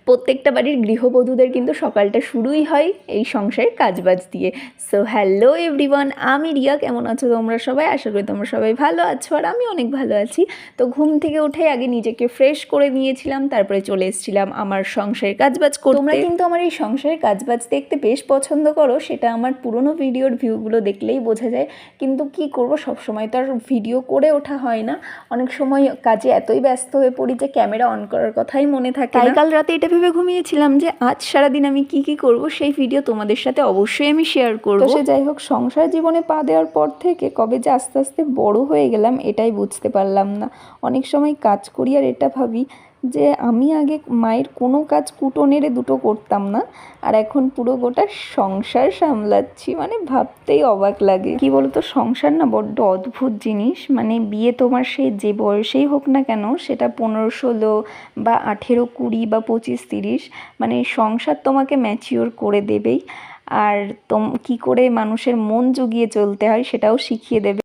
প্রত্যেকটা বাড়ির গৃহবধূদের কিন্তু সকালটা শুরুই হয় এই সংসারের কাজবাজ দিয়ে। সো হ্যালো এভরিওয়ান, আমি রিয়া। কেমন আছো তোমরা সবাই? আশা করি তোমরা সবাই ভালো আছো, আর আমি অনেক ভালো আছি। তো ঘুম থেকে উঠে আগে নিজেকে ফ্রেশ করে নিয়েছিলাম, তারপরে চলে এসেছিলাম আমার সংসারের কাজবাজ করতে। তোমরা কিন্তু আমার এই সংসারের কাজবাজ দেখতে বেশ পছন্দ করো, সেটা আমার পুরনো ভিডিওর ভিউগুলো দেখলেই বোঝা যায়। কিন্তু কি করব, সবসময় তো আর ভিডিও করে ওঠা হয় না। অনেক সময় কাজে এতই ব্যস্ত হয়ে পড়ি যে ক্যামেরা অন করার কথাই মনে থাকে না। তাই কাল রাতে এটা ভেবে ঘুমিয়েছিলাম যে আজ সারাদিন আমি কি কি করব, সেই ভিডিও তোমাদের সাথে অবশ্যই আমি শেয়ার করব। তো সে যাই হোক, সংসার জীবনে পা দেওয়ার পর থেকে কবে যে আস্তে আস্তে বড় হয়ে গেলাম এটাই বুঝতে পারলাম না। অনেক সময় কাজ করি আর এটা ভাবি যে আমি আগে মায়ের কোনো কাজ কুটো নেড়ে দুটো করতাম না, আর এখন পুরো গোটা সংসার সামলাচ্ছি। মানে ভাবতেই অবাক লাগে। কি বলতো, সংসার না বড্ড অদ্ভুত জিনিস। মানে বিয়ে তোমার সেই যে বয়সেই হোক না কেন, সেটা 15-16 বা 18-20 বা 25-30, মানে সংসার তোমাকে ম্যাচিওর করে দেবেই। আর কী করে মানুষের মন জুগিয়ে চলতে হয় সেটাও শিখিয়ে দেবে।